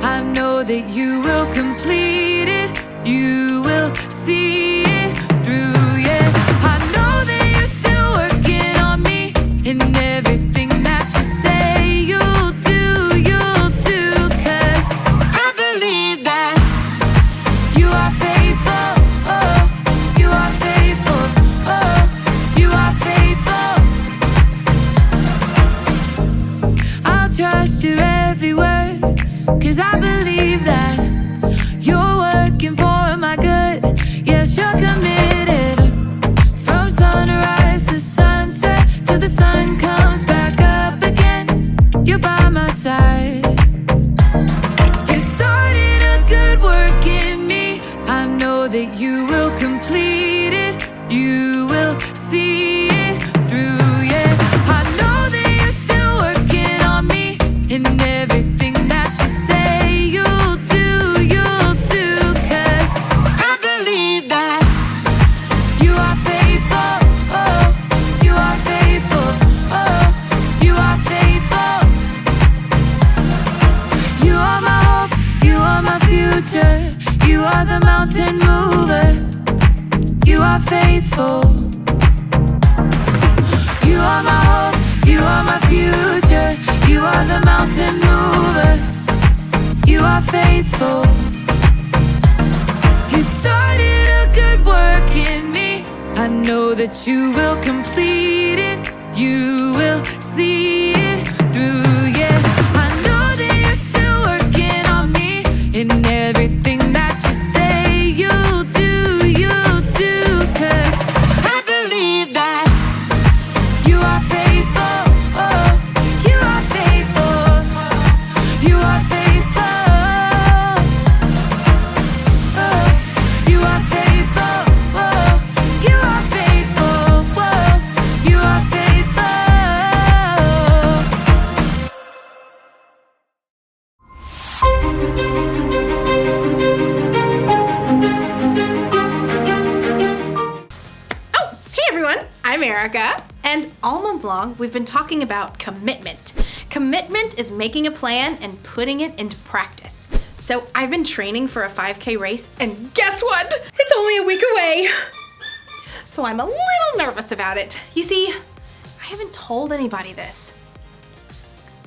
I know that you will complete it. You will see it through, yeah. I know that you're still working on me, and everything that you say you'll do, 'cause I believe that you are faithful, oh, you are faithful, oh, you are faithful. I'll trust your every word, 'cause I believe that you're working for my good. Yes, you're committed. From sunrise to sunset, till the sun comes back up again, you're by my side. You started a good work in me. I know that you will complete it. You will see it through, yeah. I know that you're still working on me, and everything that you say you'll do, 'cause I believe that you are faithful, oh, you are faithful, oh, you are faithful. You are my hope, you are my future, you are the mountain mover, you are faithful. You are my hope, you are my future, you are the mountain mover, you are faithful. You started a good work in me. I know that you will complete it. You will see it through, yeah. I know that you're still working on me, and everything that you say you'll do, 'cause I believe that you are faithful, oh, you are faithful, you are faithful, oh, you are faithful, oh, you are faithful, oh, you are faithful. Oh, hey everyone, I'm Erica, and all month long we've been talking about commitment. Commitment is making a plan and putting it into practice. So I've been training for a 5K race, and guess what? It's only a week away. So I'm a little nervous about it. You see, I haven't told anybody this.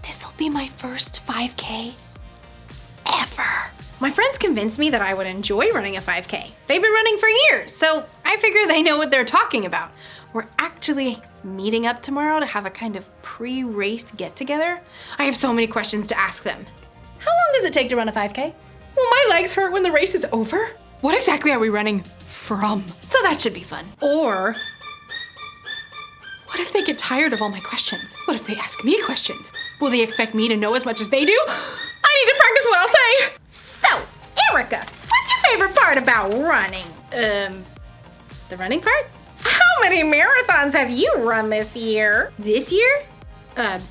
This'll be my first 5K ever. My friends convinced me that I would enjoy running a 5K. They've been running for years, so I figure they know what they're talking about. We're actually meeting up tomorrow to have a kind of pre-race get-together. I have so many questions to ask them. How long does it take to run a 5K? Will my legs hurt when the race is over? What exactly are we running from? So that should be fun. Or what if they get tired of all my questions? What if they ask me questions? Will they expect me to know as much as they do? I need to practice what I'll say. So, Erica, what's your favorite part about running? The running part? How many marathons have you run this year? This year? None.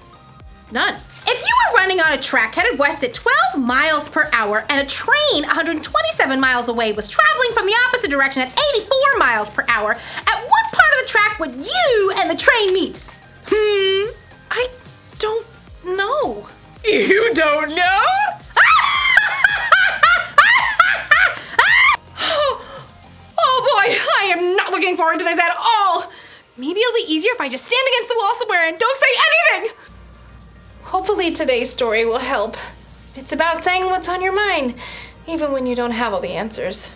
If you were running on a track headed west at 12 miles per hour and a train 127 miles away was traveling from the opposite direction at 84 miles per hour, at what part of the track would you and the train meet? I don't know. You don't know? Oh boy, I am not looking forward to this at all. Maybe it'll be easier if I just stand against the wall somewhere and don't say anything. Hopefully today's story will help. It's about saying what's on your mind, even when you don't have all the answers.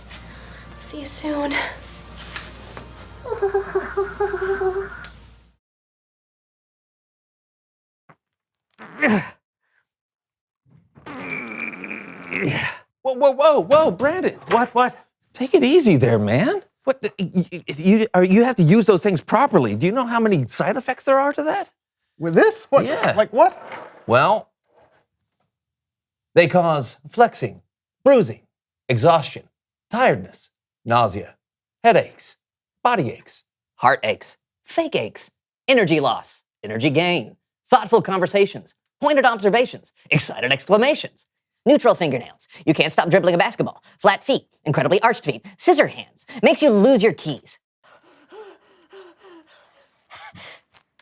See you soon. Whoa, Brandon. What? Take it easy there, man. What? You have to use those things properly. Do you know how many side effects there are to that? With this? What? Yeah. Like what? Well, they cause flexing, bruising, exhaustion, tiredness, nausea, headaches, body aches, Heart aches, fake aches, energy loss, energy gain, thoughtful conversations, pointed observations, excited exclamations, neutral fingernails, you can't stop dribbling a basketball, flat feet, incredibly arched feet, scissor hands, makes you lose your keys.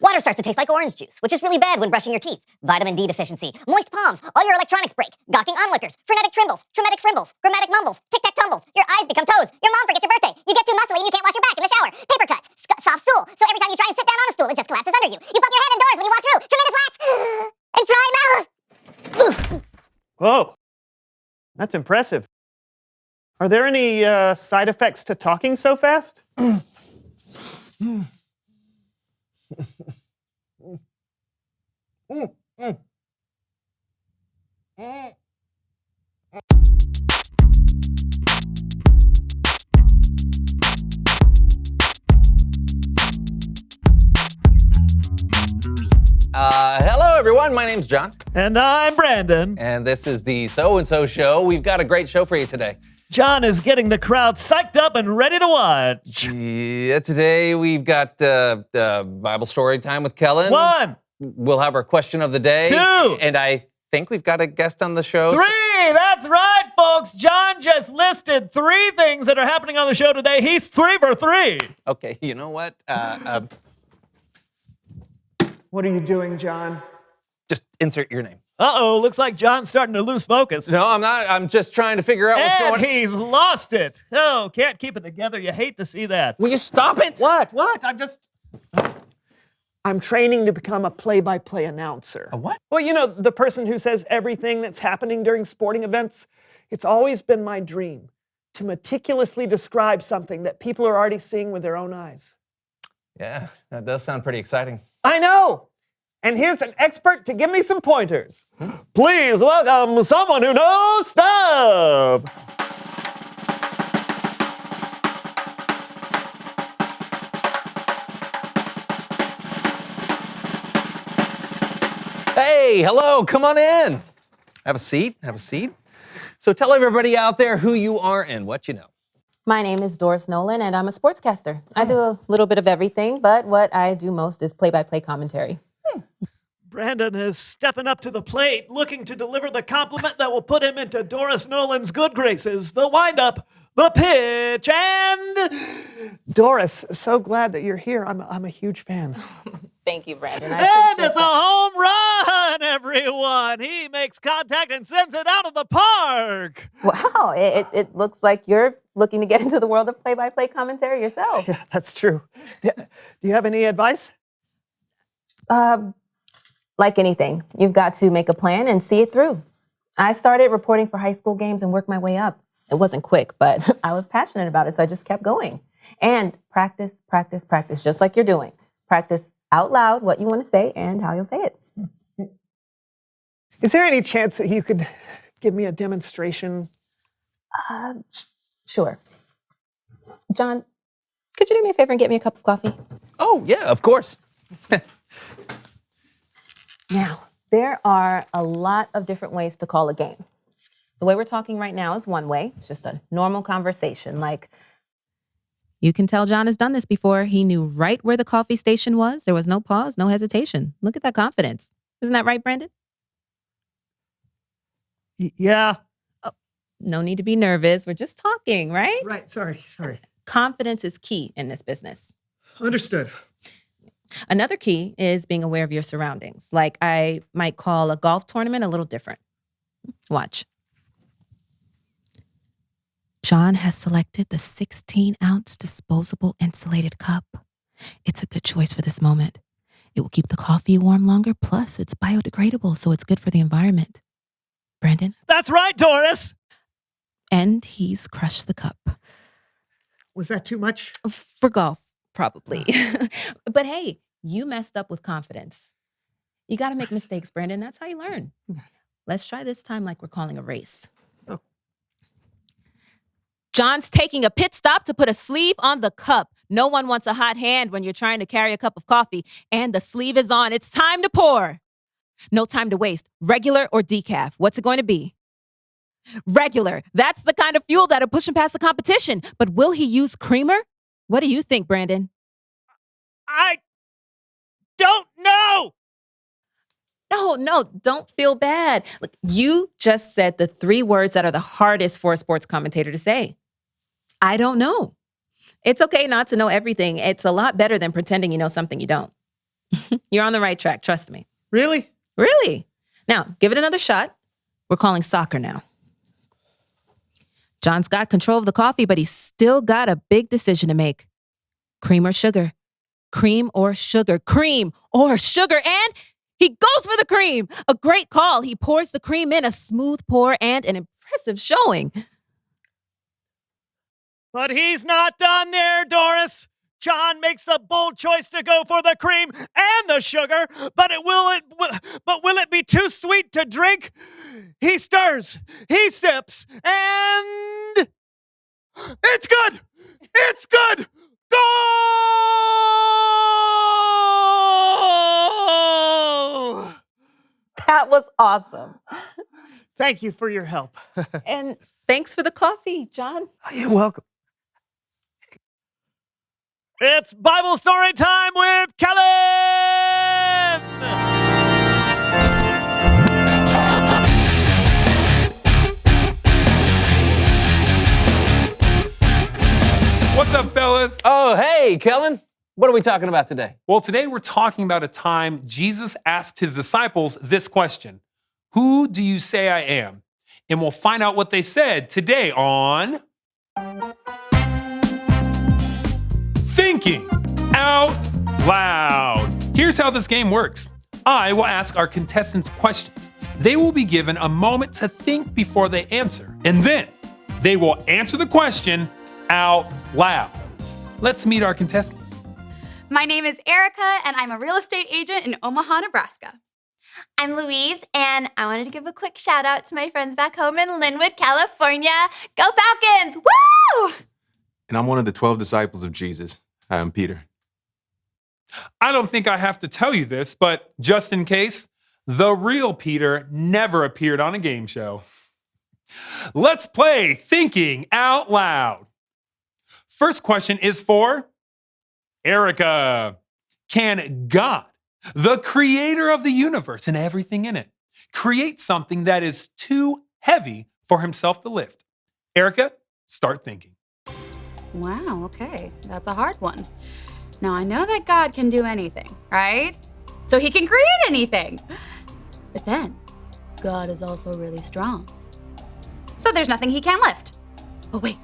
Water starts to taste like orange juice, which is really bad when brushing your teeth. Vitamin D deficiency, moist palms, all your electronics break, gawking onlookers, frenetic trimbles, traumatic frimbles, grammatic mumbles, tic-tac tumbles, your eyes become toes, your mom forgets your birthday, you get too muscly and you can't wash your back in the shower, paper cuts, soft stool, so every time you try and sit down on a stool, it just collapses under you. You bump your head indoors when you walk through, tremendous lats, and dry mouth. Whoa, that's impressive. Are there any side effects to talking so fast? Hello, everyone. My name's John, And I'm Brandon. and this is the So-and-So Show. We've got a great show for you today. John is getting the crowd psyched up and ready to watch. Yeah, today we've got Bible story time with Kellen. 1, We'll have our question of the day. 2, And I think we've got a guest on the show. 3. That's right, folks. John just listed 3 things that are happening on the show today. He's 3 for 3. Okay, you know what? What are you doing, John? Just insert your name. Uh-oh, looks like John's starting to lose focus. No, I'm not. I'm just trying to figure out what's And going on. he's lost it. Oh, can't keep it together. You hate to see that. Will you stop it? What? I'm training to become a play-by-play announcer. A what? Well, you know, the person who says everything that's happening during sporting events. It's always been my dream to meticulously describe something that people are already seeing with their own eyes. Yeah, that does sound pretty exciting. I know! And here's an expert to give me some pointers. Please welcome someone who knows stuff! Hey, hello, come on in. Have a seat, have a seat. So tell everybody out there who you are and what you know. My name is Doris Nolan, and I'm a sportscaster. I do a little bit of everything, but what I do most is play-by-play commentary. Brandon is stepping up to the plate, looking to deliver the compliment that will put him into Doris Nolan's good graces. The windup, the pitch, and... Doris, so glad that you're here. I'm a huge fan. Thank you, Brandon. And it's a home run, everyone! He makes contact and sends it out of the park! Wow, it looks like you're looking to get into the world of play-by-play commentary yourself. Yeah, that's true. Yeah. Do you have any advice? Like anything, you've got to make a plan and see it through. I started reporting for high school games and worked my way up. It wasn't quick, but I was passionate about it, so I just kept going. And practice, practice, practice, just like you're doing. Practice out loud what you want to say and how you'll say it. Is there any chance that you could give me a demonstration? Sure. John, could you do me a favor and get me a cup of coffee? Oh, yeah, of course. Now, there are a lot of different ways to call a game. The way we're talking right now is one way. It's just a normal conversation. Like, you can tell John has done this before. He knew right where the coffee station was. There was no pause, no hesitation. Look at that confidence. Isn't that right, Brandon? Yeah. No need to be nervous. We're just talking, right? Right, sorry. Confidence is key in this business. Understood. Another key is being aware of your surroundings. Like, I might call a golf tournament a little different. Watch. John has selected the 16-ounce disposable insulated cup. It's a good choice for this moment. It will keep the coffee warm longer, plus it's biodegradable, so it's good for the environment. Brandon? That's right, Doris! And he's crushed the cup. Was that too much? For golf, probably. But hey, you messed up with confidence. You got to make mistakes, Brandon. That's how you learn. Let's try this time like we're calling a race. Oh. John's taking a pit stop to put a sleeve on the cup. No one wants a hot hand when you're trying to carry a cup of coffee, and the sleeve is on. It's time to pour. No time to waste. Regular or decaf? What's it going to be? Regular. That's the kind of fuel that'll push him past the competition. But will he use creamer? What do you think, Brandon? I don't know! No, don't feel bad. Look, you just said the 3 words that are the hardest for a sports commentator to say. I don't know. It's okay not to know everything. It's a lot better than pretending you know something you don't. You're on the right track, trust me. Really? Really? Now, give it another shot. We're calling soccer now. John's got control of the coffee, but he's still got a big decision to make. Cream or sugar? Cream or sugar? Cream or sugar? And he goes for the cream. A great call. He pours the cream in, a smooth pour and an impressive showing. But he's not done there, Doris. John makes the bold choice to go for the cream and the sugar, but will it be too sweet to drink? He stirs, he sips, and it's good. It's good. Goal! That was awesome. Thank you for your help. And thanks for the coffee, John. You're welcome. It's Bible story time with Kellen! What's up, fellas? Oh, hey, Kellen. What are we talking about today? Well, today we're talking about a time Jesus asked his disciples this question: Who do you say I am? And we'll find out what they said today on Thinking Out Loud. Here's how this game works. I will ask our contestants questions. They will be given a moment to think before they answer, and then they will answer the question out loud. Let's meet our contestants. My name is Erica, and I'm a real estate agent in Omaha, Nebraska. I'm Louise, and I wanted to give a quick shout out to my friends back home in Linwood, California. Go Falcons! Woo! And I'm one of the 12 disciples of Jesus. Hi, I'm Peter. I don't think I have to tell you this, but just in case, the real Peter never appeared on a game show. Let's play Thinking Out Loud. First question is for Erica. Can God, the creator of the universe and everything in it, create something that is too heavy for himself to lift? Erica, start thinking. Wow, okay, that's a hard one. Now, I know that God can do anything, right? So he can create anything. But then, God is also really strong. So there's nothing he can't lift. But wait,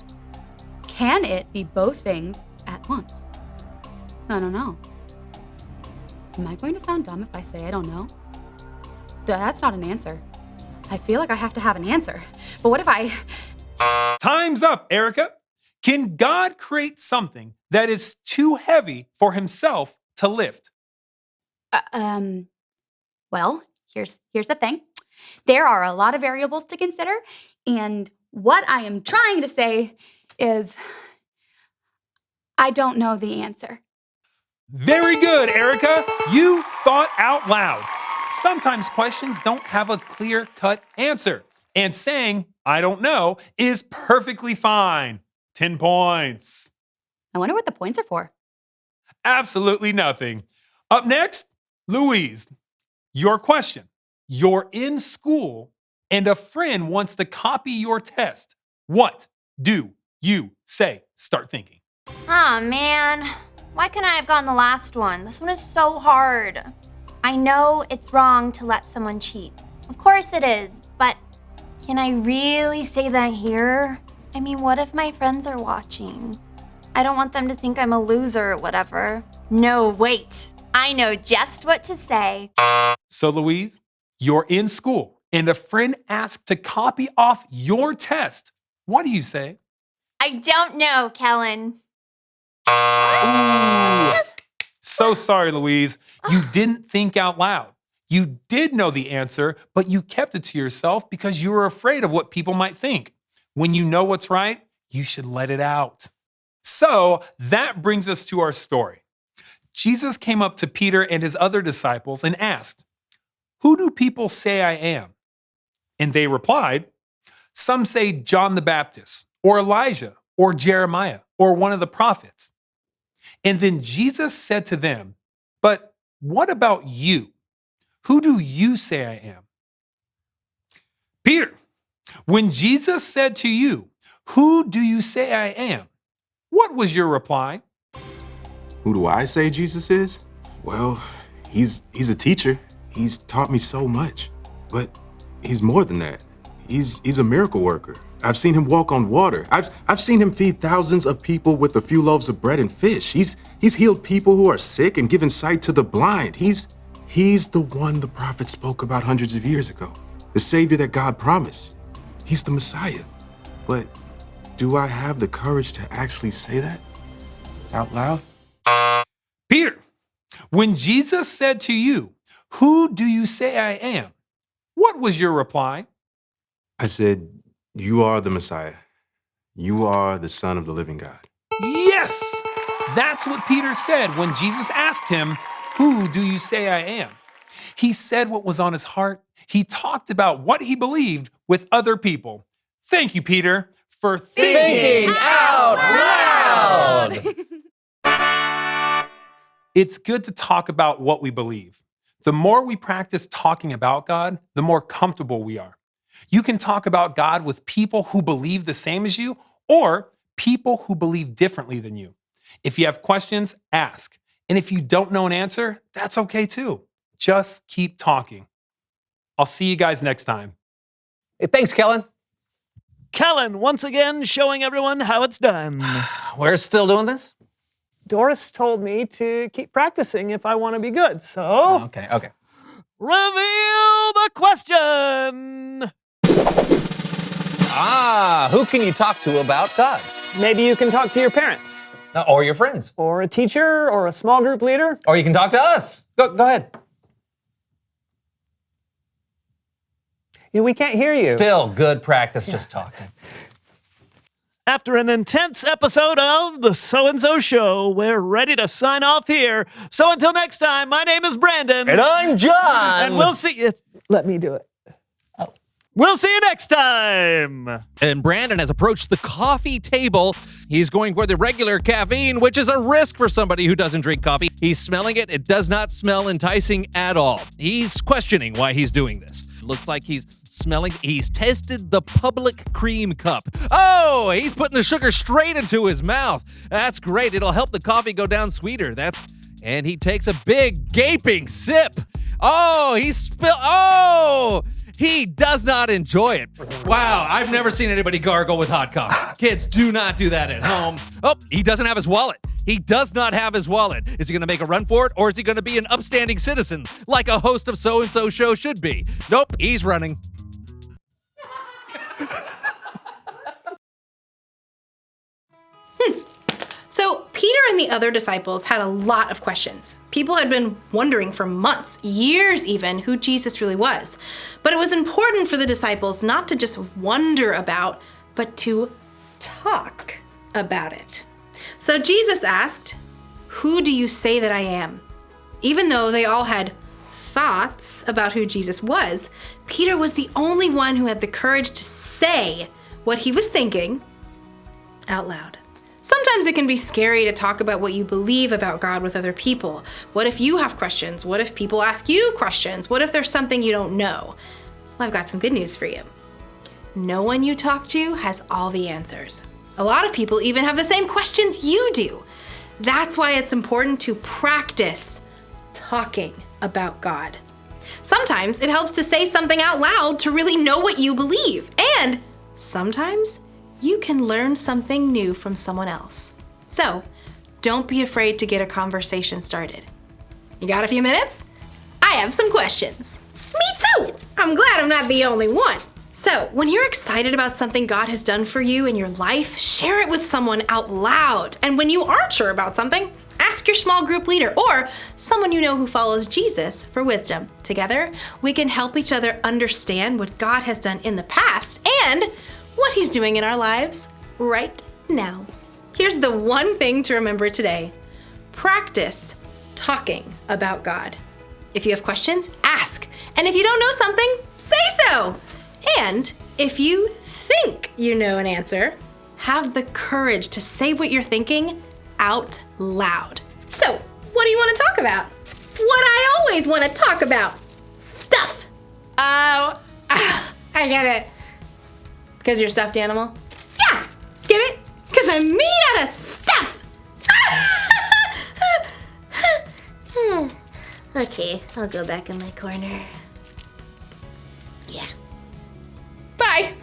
can it be both things at once? I don't know. Am I going to sound dumb if I say I don't know? That's not an answer. I feel like I have to have an answer. But what if I... Time's up, Erica. Can God create something that is too heavy for himself to lift? Well, here's the thing. There are a lot of variables to consider, and what I am trying to say is I don't know the answer. Very good, Erica. You thought out loud. Sometimes questions don't have a clear-cut answer, and saying, I don't know, is perfectly fine. 10 points. I wonder what the points are for. Absolutely nothing. Up next, Louise. Your question. You're in school and a friend wants to copy your test. What do you say? Start thinking. Aw, man. Why couldn't I have gotten the last one? This one is so hard. I know it's wrong to let someone cheat. Of course it is, but can I really say that here? I mean, what if my friends are watching? I don't want them to think I'm a loser or whatever. No, wait. I know just what to say. So, Louise, you're in school and a friend asked to copy off your test. What do you say? I don't know, Kellen. So sorry, Louise. You didn't think out loud. You did know the answer, but you kept it to yourself because you were afraid of what people might think. When you know what's right, you should let it out. So that brings us to our story. Jesus came up to Peter and his other disciples and asked, "Who do people say I am?" And they replied, "Some say John the Baptist, or Elijah, or Jeremiah, or one of the prophets." And then Jesus said to them, "But what about you? Who do you say I am?" Peter, when Jesus said to you, "Who do you say I am?" what was your reply? Who do I say Jesus is? Well, He's a teacher. He's taught me so much. But he's more than that. He's a miracle worker. I've seen him walk on water. I've seen him feed thousands of people with a few loaves of bread and fish. He's healed people who are sick and given sight to the blind. He's the one the prophet spoke about hundreds of years ago. The Savior that God promised. He's the Messiah. But do I have the courage to actually say that out loud? Peter, when Jesus said to you, "Who do you say I am?" what was your reply? I said, "You are the Messiah. You are the Son of the living God." Yes! That's what Peter said when Jesus asked him, "Who do you say I am?" He said what was on his heart. He talked about what he believed with other people. Thank you, Peter, for thinking out loud. It's good to talk about what we believe. The more we practice talking about God, the more comfortable we are. You can talk about God with people who believe the same as you or people who believe differently than you. If you have questions, ask. And if you don't know an answer, that's okay too. Just keep talking. I'll see you guys next time. Hey, thanks, Kellen. Kellen, once again, showing everyone how it's done. We're still doing this? Doris told me to keep practicing if I want to be good, so... Okay. Reveal the question! Who can you talk to about God? Maybe you can talk to your parents. Or your friends. Or a teacher, or a small group leader. Or you can talk to us. Go ahead. Yeah, we can't hear you. Still good practice just talking. After an intense episode of The So-and-So Show, we're ready to sign off here. So until next time, my name is Brandon. And I'm John. And we'll see you. Let me do it. We'll see you next time. And Brandon has approached the coffee table. He's going for the regular caffeine, which is a risk for somebody who doesn't drink coffee. He's smelling it. It does not smell enticing at all. He's questioning why he's doing this. Looks like he's tested the public cream cup. Oh, he's putting the sugar straight into his mouth. That's great. It'll help the coffee go down sweeter. And he takes a big gaping sip. Oh, he does not enjoy it. Wow, I've never seen anybody gargle with hot coffee. Kids, do not do that at home. Oh, he doesn't have his wallet. He does not have his wallet. Is he going to make a run for it, or is he going to be an upstanding citizen like a host of So-and-So Show should be? Nope, he's running. So Peter and the other disciples had a lot of questions. People had been wondering for months, years even, who Jesus really was. But it was important for the disciples not to just wonder about, but to talk about it. So Jesus asked, "Who do you say that I am?" Even though they all had thoughts about who Jesus was, Peter was the only one who had the courage to say what he was thinking out loud. Sometimes it can be scary to talk about what you believe about God with other people. What if you have questions? What if people ask you questions? What if there's something you don't know? Well, I've got some good news for you. No one you talk to has all the answers. A lot of people even have the same questions you do. That's why it's important to practice talking about God. Sometimes it helps to say something out loud to really know what you believe. And sometimes you can learn something new from someone else. So, don't be afraid to get a conversation started. You got a few minutes? I have some questions. Me too! I'm glad I'm not the only one. So, when you're excited about something God has done for you in your life, share it with someone out loud. And when you aren't sure about something, ask your small group leader or someone you know who follows Jesus for wisdom. Together, we can help each other understand what God has done in the past and what he's doing in our lives right now. Here's the one thing to remember today. Practice talking about God. If you have questions, ask. And if you don't know something, say so. And if you think you know an answer, have the courage to say what you're thinking out loud. So, what do you want to talk about? What I always want to talk about. Stuff. I get it. Because you're a stuffed animal? Yeah, get it? Because I'm made out of stuff. Okay, I'll go back in my corner. Yeah. Bye.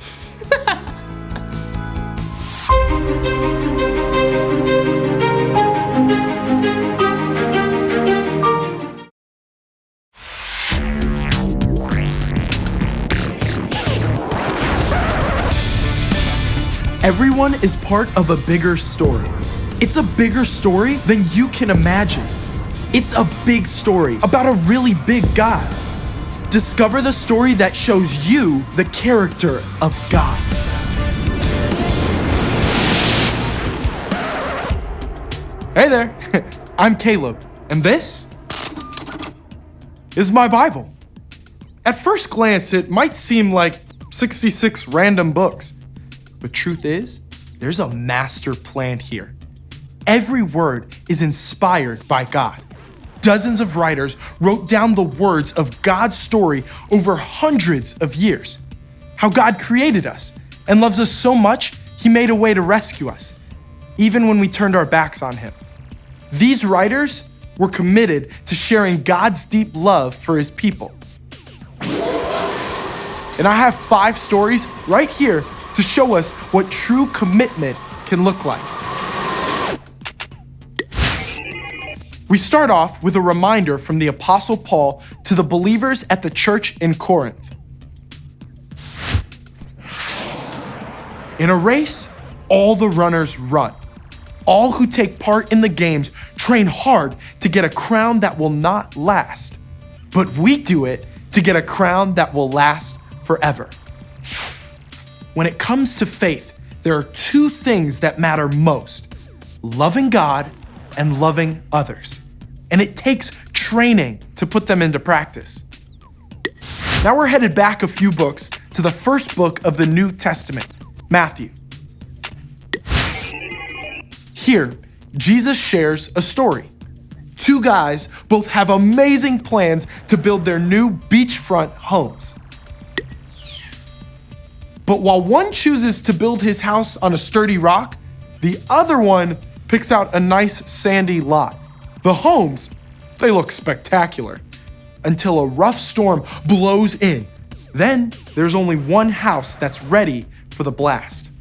Everyone is part of a bigger story. It's a bigger story than you can imagine. It's a big story about a really big God. Discover the story that shows you the character of God. Hey there, I'm Caleb, and this is my Bible. At first glance, it might seem like 66 random books. But truth is, there's a master plan here. Every word is inspired by God. Dozens of writers wrote down the words of God's story over hundreds of years. How God created us and loves us so much, He made a way to rescue us, even when we turned our backs on Him. These writers were committed to sharing God's deep love for His people. And I have 5 stories right here to show us what true commitment can look like. We start off with a reminder from the Apostle Paul to the believers at the church in Corinth. In a race, all the runners run. All who take part in the games train hard to get a crown that will not last. But we do it to get a crown that will last forever. When it comes to faith, there are 2 things that matter most: loving God and loving others. And it takes training to put them into practice. Now we're headed back a few books to the first book of the New Testament, Matthew. Here, Jesus shares a story. 2 guys both have amazing plans to build their new beachfront homes. But while one chooses to build his house on a sturdy rock, the other one picks out a nice sandy lot. The homes, they look spectacular until a rough storm blows in. Then there's only one house that's ready for the blast.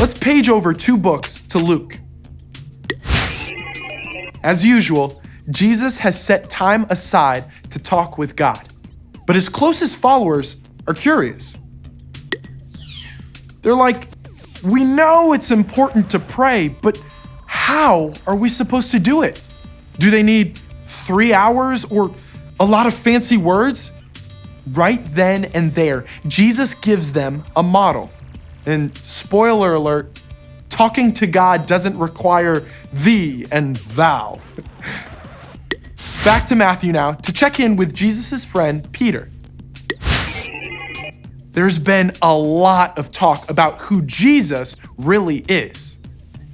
Let's page over 2 books to Luke. As usual, Jesus has set time aside to talk with God, but his closest followers are curious. They're like, we know it's important to pray, but how are we supposed to do it? Do they need 3 hours or a lot of fancy words? Right then and there, Jesus gives them a model. And spoiler alert, talking to God doesn't require thee and thou. Back to Matthew now to check in with Jesus' friend, Peter. There's been a lot of talk about who Jesus really is.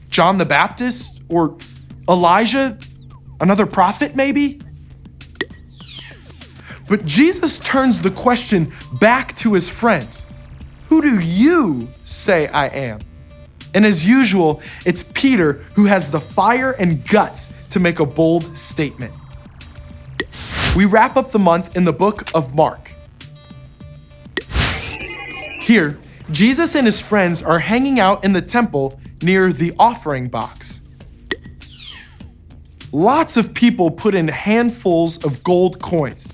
John the Baptist or Elijah, another prophet maybe? But Jesus turns the question back to his friends. Who do you say I am? And as usual, it's Peter who has the fire and guts to make a bold statement. We wrap up the month in the book of Mark. Here, Jesus and his friends are hanging out in the temple near the offering box. Lots of people put in handfuls of gold coins,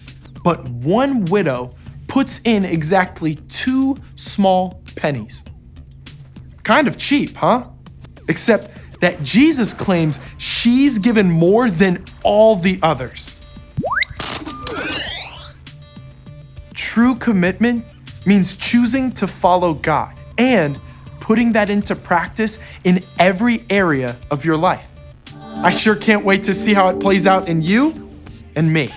but one widow puts in exactly 2 small pennies. Kind of cheap, huh? Except that Jesus claims she's given more than all the others. True commitment means choosing to follow God and putting that into practice in every area of your life. I sure can't wait to see how it plays out in you and me.